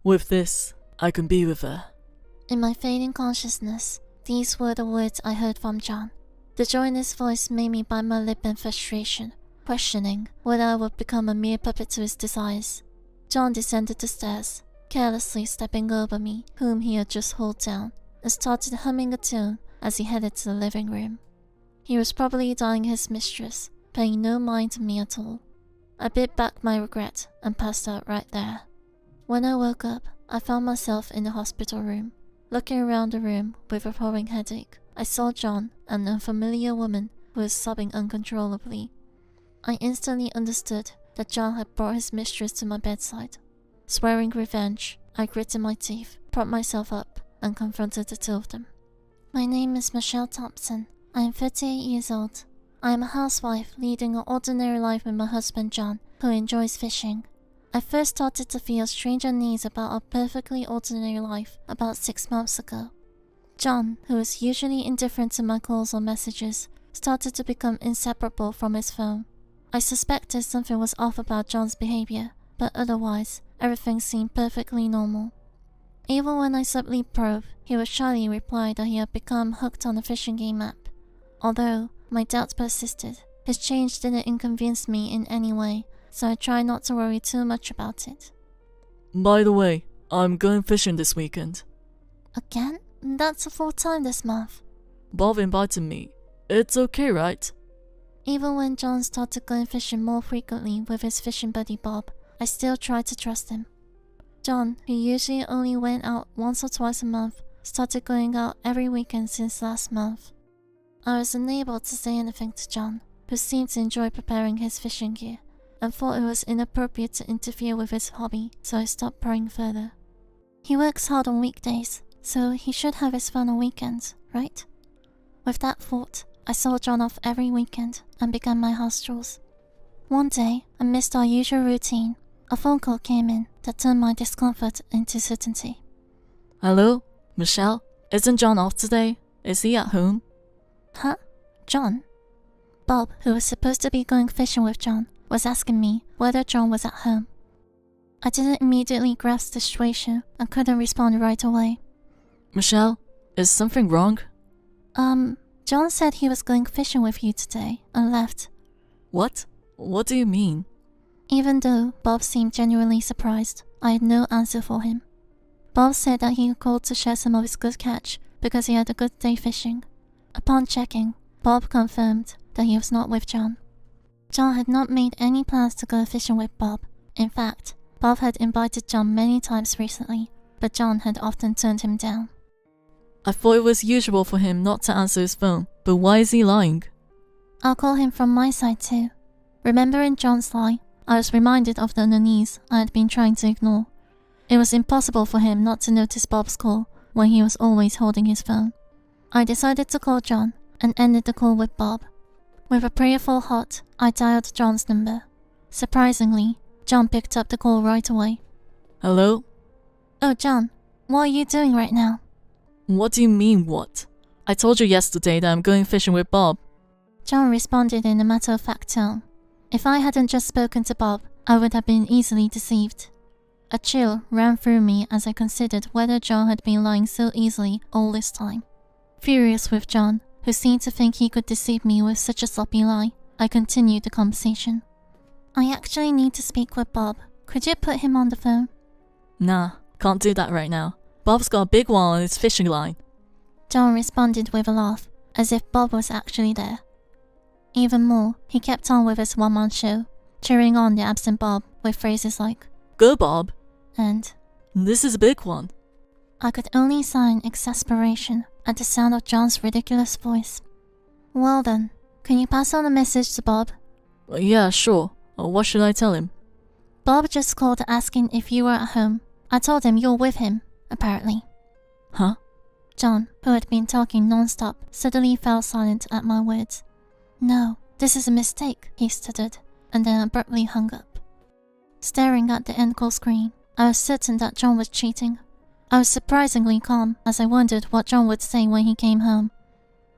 With this, I can be with her. In my fading consciousness, these were the words I heard from John. The joy in his voice made me bite my lip in frustration, questioning whether I would become a mere puppet to his desires. John descended the stairs, carelessly stepping over me, whom he had just hauled down, and started humming a tune as he headed to the living room. He was probably dying his mistress, paying no mind to me at all. I bit back my regret and passed out right there. When I woke up, I found myself in the hospital room. Looking around the room with a pouring headache, I saw John and an unfamiliar woman who was sobbing uncontrollably. I instantly understood that John had brought his mistress to my bedside. Swearing revenge, I gritted my teeth, propped myself up, and confronted the two of them. My name is Michelle Thompson. I am 38 years old. I am a housewife leading an ordinary life with my husband John, who enjoys fishing. I first started to feel strange unease about our perfectly ordinary life about 6 months ago. John, who is usually indifferent to my calls or messages, started to become inseparable from his phone. I suspected something was off about John's behavior, but otherwise, everything seemed perfectly normal. Even when I subtly probed, he would shyly reply that he had become hooked on the fishing game app. Although my doubts persisted, his change didn't inconvenience me in any way, so I tried not to worry too much about it. By the way, I'm going fishing this weekend. Again? That's a full time this month. Bob invited me. It's okay, right? Even when John started going fishing more frequently with his fishing buddy Bob, I still tried to trust him. John, who usually only went out once or twice a month, started going out every weekend since last month. I was unable to say anything to John, who seemed to enjoy preparing his fishing gear, and thought it was inappropriate to interfere with his hobby, so I stopped prying further. He works hard on weekdays, so he should have his fun on weekends, right? With that thought, I saw John off every weekend and began my house chores. One day, amidst our usual routine, a phone call came in that turned my discomfort into certainty. Hello? Michelle? Isn't John off today? Is he at home? Huh? John? Bob, who was supposed to be going fishing with John, was asking me whether John was at home. I didn't immediately grasp the situation and couldn't respond right away. Michelle, is something wrong? John said he was going fishing with you today and left. What? What do you mean? Even though Bob seemed genuinely surprised, I had no answer for him. Bob said that he had called to share some of his good catch because he had a good day fishing. Upon checking, Bob confirmed that he was not with John. John had not made any plans to go fishing with Bob. In fact, Bob had invited John many times recently, but John had often turned him down. I thought it was usual for him not to answer his phone, but why is he lying? I'll call him from my side too. Remembering John's lie, I was reminded of the unease I had been trying to ignore. It was impossible for him not to notice Bob's call when he was always holding his phone. I decided to call John and ended the call with Bob. With a prayerful heart, I dialed John's number. Surprisingly, John picked up the call right away. Hello? Oh, John, what are you doing right now? What do you mean, what? I told you yesterday that I'm going fishing with Bob. John responded in a matter-of-fact tone. If I hadn't just spoken to Bob, I would have been easily deceived. A chill ran through me as I considered whether John had been lying so easily all this time. Furious with John, who seemed to think he could deceive me with such a sloppy lie, I continued the conversation. I actually need to speak with Bob. Could you put him on the phone? Nah, can't do that right now. Bob's got a big one on his fishing line. John responded with a laugh, as if Bob was actually there. Even more, he kept on with his one-man show, cheering on the absent Bob with phrases like, Go Bob, and this is a big one. I could only sign exasperation at the sound of John's ridiculous voice. Well then, can you pass on a message to Bob? Yeah, sure. What should I tell him? Bob just called asking if you were at home. I told him you're with him, apparently. Huh? John, who had been talking non-stop, suddenly fell silent at my words. No, this is a mistake, he stuttered, and then abruptly hung up. Staring at the end call screen, I was certain that John was cheating. I was surprisingly calm as I wondered what John would say when he came home.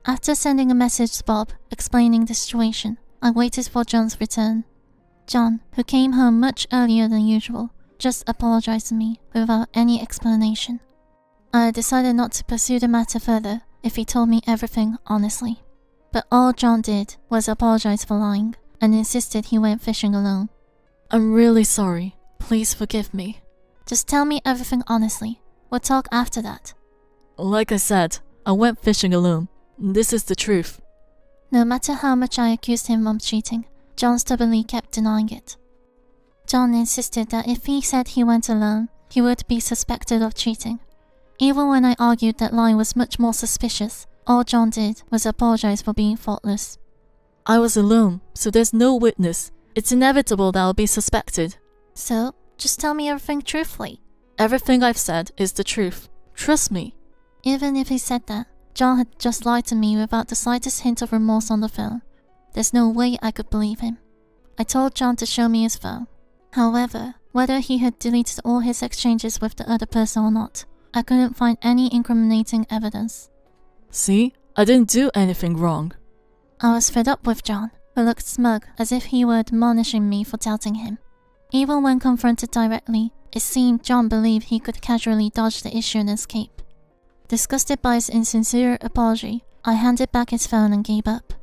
After sending a message to Bob explaining the situation, I waited for John's return. John, who came home much earlier than usual, just apologize to me without any explanation. I decided not to pursue the matter further if he told me everything honestly. But all John did was apologize for lying and insisted he went fishing alone. I'm really sorry. Please forgive me. Just tell me everything honestly. We'll talk after that. Like I said, I went fishing alone. This is the truth. No matter how much I accused him of cheating, John stubbornly kept denying it. John insisted that if he said he went alone, he would be suspected of cheating. Even when I argued that lying was much more suspicious, all John did was apologize for being faultless. I was alone, so there's no witness. It's inevitable that I'll be suspected. So, just tell me everything truthfully. Everything I've said is the truth. Trust me. Even if he said that, John had just lied to me without the slightest hint of remorse on the phone. There's no way I could believe him. I told John to show me his phone. However, whether he had deleted all his exchanges with the other person or not, I couldn't find any incriminating evidence. See? I didn't do anything wrong. I was fed up with John, who looked smug as if he were admonishing me for doubting him. Even when confronted directly, it seemed John believed he could casually dodge the issue and escape. Disgusted by his insincere apology, I handed back his phone and gave up.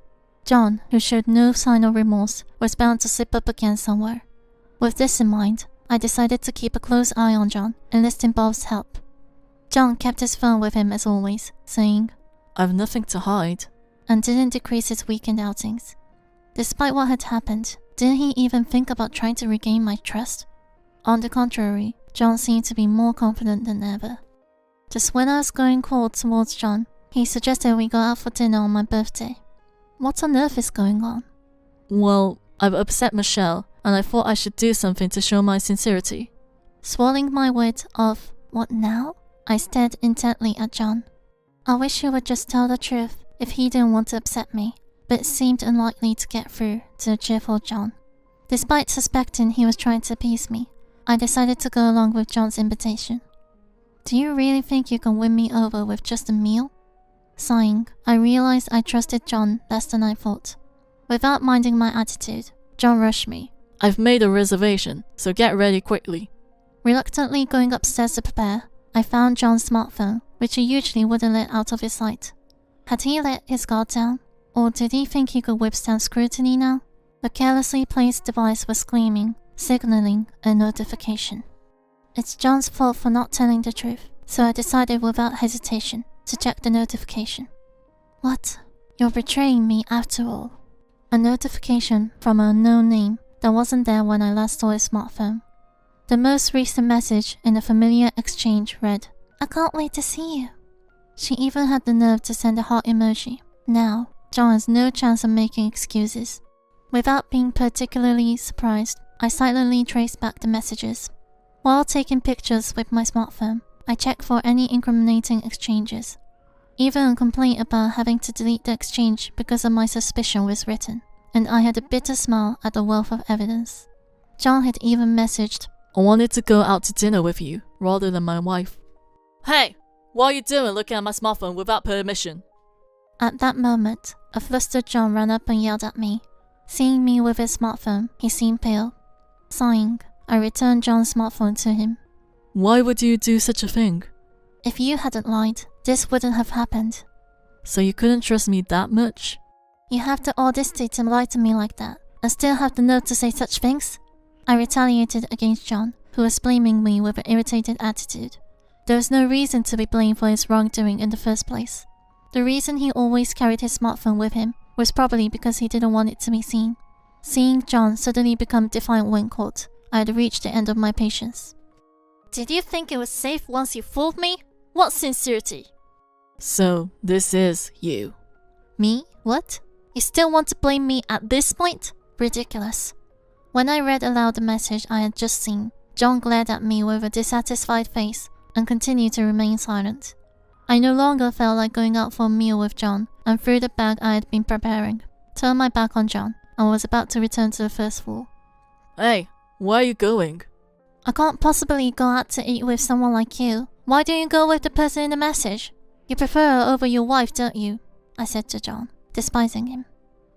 John, who showed no sign of remorse, was bound to slip up again somewhere. With this in mind, I decided to keep a close eye on John, enlisting Bob's help. John kept his phone with him as always, saying, I've nothing to hide, and didn't decrease his weekend outings. Despite what had happened, didn't he even think about trying to regain my trust? On the contrary, John seemed to be more confident than ever. Just when I was going cold towards John, he suggested we go out for dinner on my birthday. What on earth is going on? Well, I've upset Michelle, and I thought I should do something to show my sincerity. Swallowing my wit of, what now? I stared intently at John. I wish he would just tell the truth if he didn't want to upset me, but it seemed unlikely to get through to a cheerful John. Despite suspecting he was trying to appease me, I decided to go along with John's invitation. Do you really think you can win me over with just a meal? Sighing, I realized I trusted John less than I thought. Without minding my attitude, John rushed me. I've made a reservation, so get ready quickly. Reluctantly going upstairs to prepare, I found John's smartphone, which he usually wouldn't let out of his sight. Had he let his guard down? Or did he think he could withstand scrutiny now? The carelessly placed device was gleaming, signaling a notification. It's John's fault for not telling the truth, so I decided without hesitation to check the notification. What? You're betraying me after all. A notification from an unknown name that wasn't there when I last saw his smartphone. The most recent message in the familiar exchange read, I can't wait to see you. She even had the nerve to send a heart emoji. Now, John has no chance of making excuses. Without being particularly surprised, I silently traced back the messages. While taking pictures with my smartphone, I checked for any incriminating exchanges. Even a complaint about having to delete the exchange because of my suspicion was written, and I had a bitter smile at the wealth of evidence. John had even messaged, I wanted to go out to dinner with you, rather than my wife. Hey! What are you doing looking at my smartphone without permission? At that moment, a flustered John ran up and yelled at me. Seeing me with his smartphone, he seemed pale. Sighing, I returned John's smartphone to him. Why would you do such a thing? If you hadn't lied, this wouldn't have happened. So you couldn't trust me that much? You have the audacity to lie to me like that, and still have the nerve to say such things? I retaliated against John, who was blaming me with an irritated attitude. There was no reason to be blamed for his wrongdoing in the first place. The reason he always carried his smartphone with him was probably because he didn't want it to be seen. Seeing John suddenly become defiant when caught, I had reached the end of my patience. Did you think it was safe once you fooled me? What sincerity? So, this is you. Me? What? You still want to blame me at this point? Ridiculous. When I read aloud the message I had just seen, John glared at me with a dissatisfied face and continued to remain silent. I no longer felt like going out for a meal with John and threw the bag I had been preparing, turned my back on John, and was about to return to the first floor. Hey, where are you going? I can't possibly go out to eat with someone like you. Why don't you go with the person in the message? You prefer her over your wife, don't you? I said to John, despising him.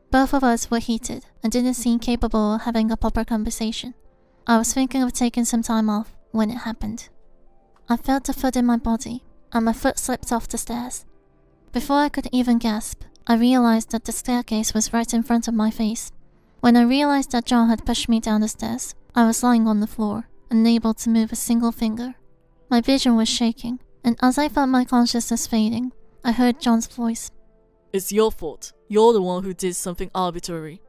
Both of us were heated and didn't seem capable of having a proper conversation. I was thinking of taking some time off, when it happened. I felt a foot in my body, and my foot slipped off the stairs. Before I could even gasp, I realized that the staircase was right in front of my face. When I realized that John had pushed me down the stairs, I was lying on the floor, unable to move a single finger. My vision was shaking, and as I felt my consciousness fading, I heard John's voice. It's your fault. You're the one who did something arbitrary.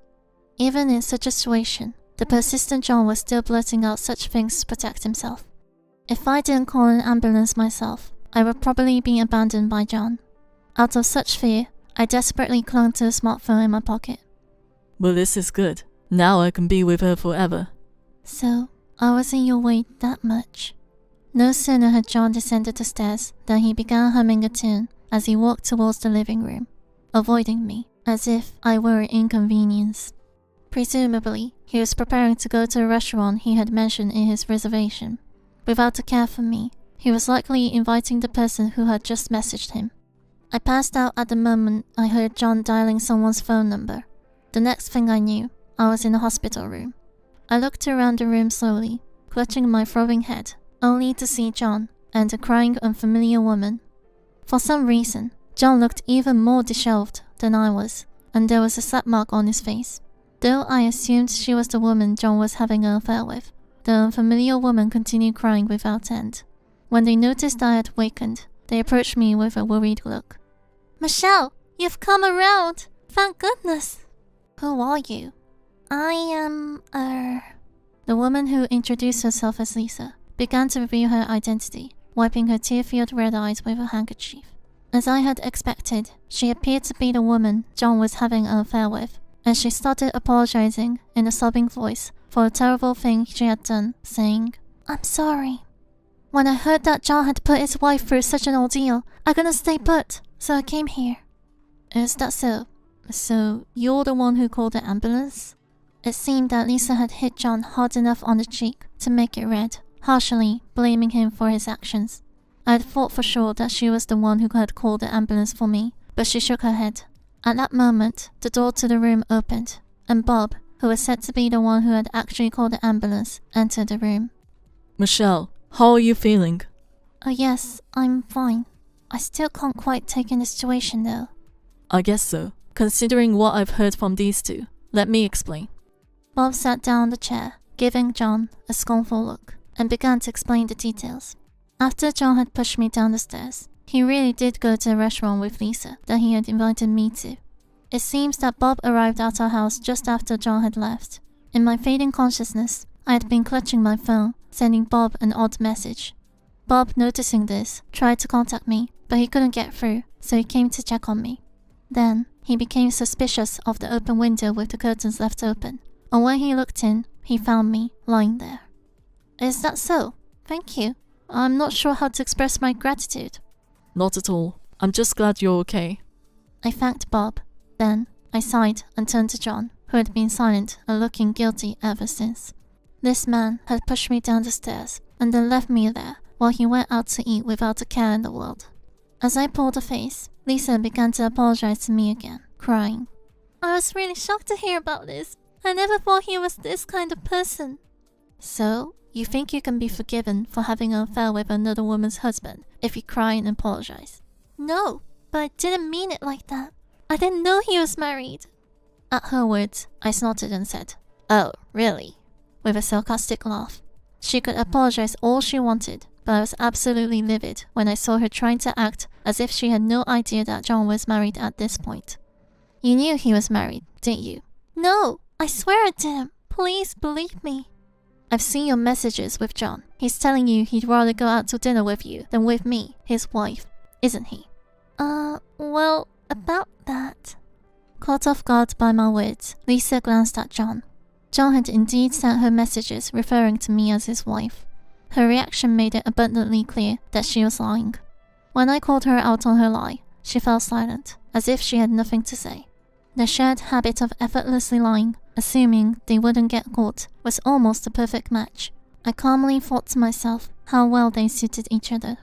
Even in such a situation, the persistent John was still blurting out such things to protect himself. If I didn't call an ambulance myself, I would probably be abandoned by John. Out of such fear, I desperately clung to the smartphone in my pocket. Well, this is good. Now I can be with her forever. So, I was in your way that much. No sooner had John descended the stairs than he began humming a tune as he walked towards the living room, avoiding me as if I were an inconvenience. Presumably, he was preparing to go to a restaurant he had mentioned in his reservation. Without a care for me, he was likely inviting the person who had just messaged him. I passed out at the moment I heard John dialing someone's phone number. The next thing I knew, I was in a hospital room. I looked around the room slowly, clutching my throbbing head, only to see John and a crying unfamiliar woman. For some reason, John looked even more disheveled than I was, and there was a slap mark on his face. Though I assumed she was the woman John was having an affair with, the unfamiliar woman continued crying without end. When they noticed I had wakened, they approached me with a worried look. "Michelle, you've come around! Thank goodness!" "Who are you?" "I am, The woman who introduced herself as Lisa began to reveal her identity, wiping her tear-filled red eyes with a handkerchief. As I had expected, she appeared to be the woman John was having an affair with, and she started apologizing in a sobbing voice for a terrible thing she had done, saying, "I'm sorry. When I heard that John had put his wife through such an ordeal, I couldn't stay put, so I came here." "Is that so? So you're the one who called the ambulance?" It seemed that Lisa had hit John hard enough on the cheek to make it red, harshly blaming him for his actions. I had thought for sure that she was the one who had called the ambulance for me, but she shook her head. At that moment, the door to the room opened, and Bob, who was said to be the one who had actually called the ambulance, entered the room. Michelle, how are you feeling? "Oh yes, I'm fine. I still can't quite take in the situation though." I guess so. Considering what I've heard from these two, let me explain. Bob sat down on the chair, giving John a scornful look, and began to explain the details. After John had pushed me down the stairs, he really did go to a restaurant with Lisa that he had invited me to. It seems that Bob arrived at our house just after John had left. In my fading consciousness, I had been clutching my phone, sending Bob an odd message. Bob, noticing this, tried to contact me, but he couldn't get through, so he came to check on me. Then, he became suspicious of the open window with the curtains left open, and when he looked in, he found me lying there. "Is that so? Thank you. I'm not sure how to express my gratitude." Not at all. I'm just glad you're okay. I thanked Bob. Then, I sighed and turned to John, who had been silent and looking guilty ever since. This man had pushed me down the stairs and then left me there while he went out to eat without a care in the world. As I pulled a face, Lisa began to apologize to me again, crying. "I was really shocked to hear about this. I never thought he was this kind of person." "So, you think you can be forgiven for having an affair with another woman's husband if you cry and apologize?" "No, but I didn't mean it like that. I didn't know he was married." At her words, I snorted and said, "Oh, really?" with a sarcastic laugh. She could apologize all she wanted, but I was absolutely livid when I saw her trying to act as if she had no idea that John was married at this point. "You knew he was married, didn't you?" "No, I swear I didn't. Please believe me." "I've seen your messages with John. He's telling you he'd rather go out to dinner with you than with me, his wife, isn't he?" Well, about that." Caught off guard by my words, Lisa glanced at John. John had indeed sent her messages referring to me as his wife. Her reaction made it abundantly clear that she was lying. When I called her out on her lie, she fell silent, as if she had nothing to say. The shared habit of effortlessly lying, assuming they wouldn't get caught, was almost a perfect match. I calmly thought to myself how well they suited each other.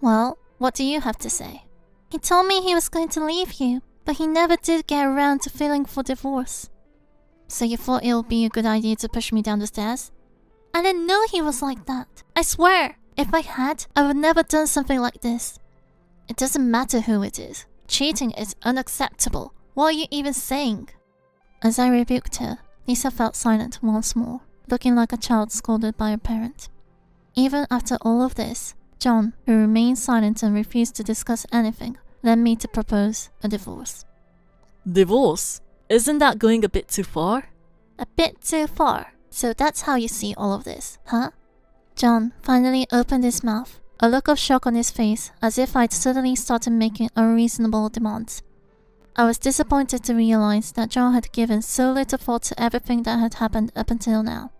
"Well, what do you have to say?" "He told me he was going to leave you, but he never did get around to filing for divorce." "So you thought it would be a good idea to push me down the stairs?" I didn't know he was like that. I swear, if I had, I would never done something like this. It doesn't matter who it is. Cheating is unacceptable. What are you even saying? As I rebuked her, Lisa felt silent once more, looking like a child scolded by a parent. Even after all of this, John, who remained silent and refused to discuss anything, led me to propose a divorce. Divorce? Isn't that going a bit too far? A bit too far. So that's how you see all of this, huh? John finally opened his mouth, a look of shock on his face as if I'd suddenly started making unreasonable demands. I was disappointed to realize that John had given so little thought to everything that had happened up until now.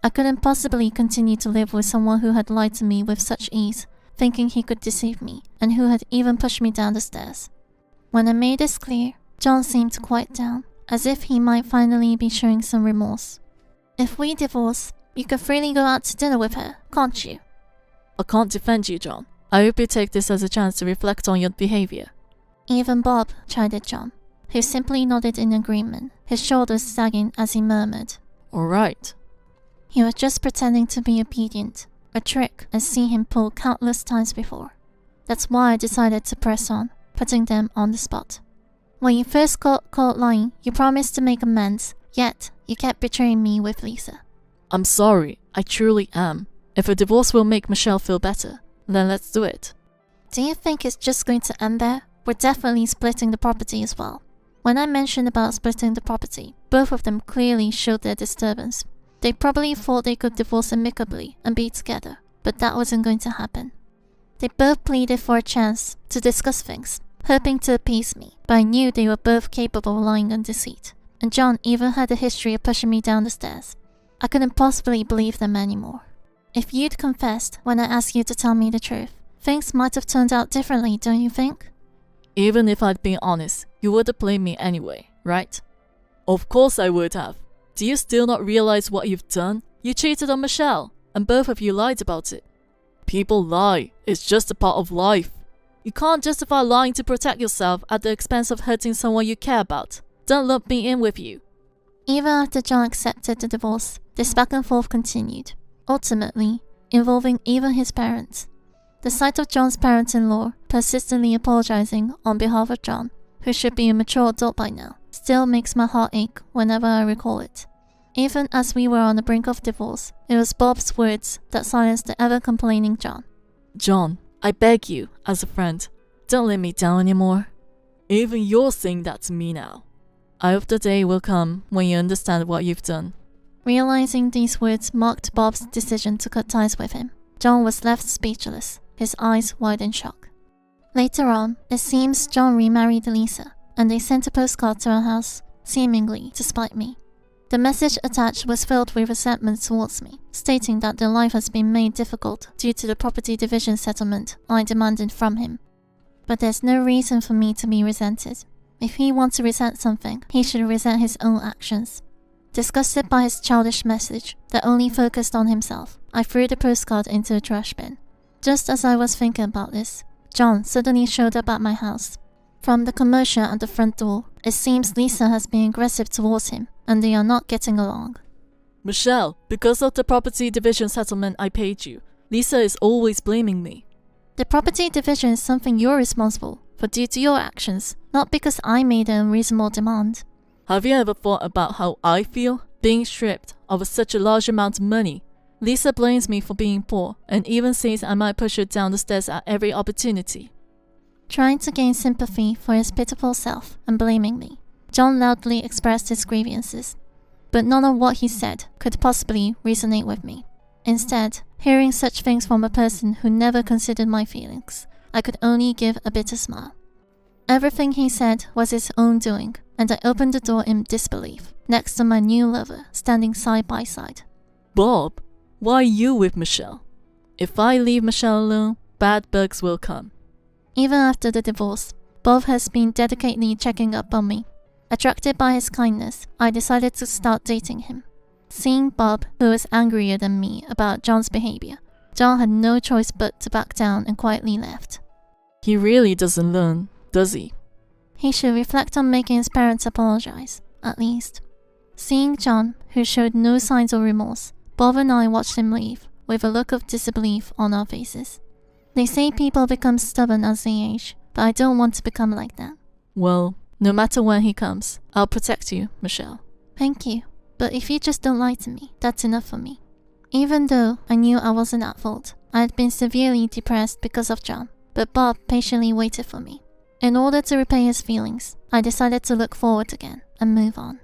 I couldn't possibly continue to live with someone who had lied to me with such ease, thinking he could deceive me, and who had even pushed me down the stairs. When I made this clear, John seemed quite down, as if he might finally be showing some remorse. If we divorce, you can freely go out to dinner with her, can't you? I can't defend you, John. I hope you take this as a chance to reflect on your behavior. Even Bob, chided John, who simply nodded in agreement, his shoulders sagging as he murmured, Alright. He was just pretending to be obedient, a trick I've seen him pull countless times before. That's why I decided to press on, putting them on the spot. When you first got caught lying, you promised to make amends, yet you kept betraying me with Lisa. I'm sorry, I truly am. If a divorce will make Michelle feel better, then let's do it. Do you think it's just going to end there? We're definitely splitting the property as well. When I mentioned about splitting the property, both of them clearly showed their disturbance. They probably thought they could divorce amicably and be together, but that wasn't going to happen. They both pleaded for a chance to discuss things, hoping to appease me, but I knew they were both capable of lying and deceit, and John even had a history of pushing me down the stairs. I couldn't possibly believe them anymore. If you'd confessed when I asked you to tell me the truth, things might have turned out differently, don't you think? Even if I'd been honest, you would have blamed me anyway, right? Of course I would have. Do you still not realize what you've done? You cheated on Michelle, and both of you lied about it. People lie. It's just a part of life. You can't justify lying to protect yourself at the expense of hurting someone you care about. Don't lump me in with you. Even after John accepted the divorce, this back and forth continued, ultimately involving even his parents. The sight of John's parents-in-law persistently apologizing on behalf of John, who should be a mature adult by now, still makes my heart ache whenever I recall it. Even as we were on the brink of divorce, it was Bob's words that silenced the ever-complaining John. John, I beg you, as a friend, don't let me down anymore. Even you're saying that to me now. I hope the day will come when you understand what you've done. Realizing these words marked Bob's decision to cut ties with him, John was left speechless, his eyes wide in shock. Later on, it seems John remarried Lisa, and they sent a postcard to our house, seemingly to spite me. The message attached was filled with resentment towards me, stating that their life has been made difficult due to the property division settlement I demanded from him. But there's no reason for me to be resented. If he wants to resent something, he should resent his own actions. Disgusted by his childish message that only focused on himself, I threw the postcard into a trash bin. Just as I was thinking about this, John suddenly showed up at my house. From the commotion at the front door, it seems Lisa has been aggressive towards him, and they are not getting along. Michelle, because of the property division settlement I paid you, Lisa is always blaming me. The property division is something you're responsible for due to your actions, not because I made an unreasonable demand. Have you ever thought about how I feel, being stripped of such a large amount of money? Lisa blames me for being poor, and even says I might push her down the stairs at every opportunity. Trying to gain sympathy for his pitiful self and blaming me, John loudly expressed his grievances. But none of what he said could possibly resonate with me. Instead, hearing such things from a person who never considered my feelings, I could only give a bitter smile. Everything he said was his own doing, and I opened the door in disbelief, next to my new lover standing side by side. Bob, why are you with Michelle? If I leave Michelle alone, bad bugs will come. Even after the divorce, Bob has been dedicatedly checking up on me. Attracted by his kindness, I decided to start dating him. Seeing Bob, who was angrier than me about John's behavior, John had no choice but to back down and quietly left. He really doesn't learn, does he? He should reflect on making his parents apologize, at least. Seeing John, who showed no signs of remorse, Bob and I watched him leave, with a look of disbelief on our faces. They say people become stubborn as they age, but I don't want to become like that. Well, no matter when he comes, I'll protect you, Michelle. Thank you, but if you just don't lie to me, that's enough for me. Even though I knew I wasn't at fault, I had been severely depressed because of John, but Bob patiently waited for me. In order to repay his feelings, I decided to look forward again and move on.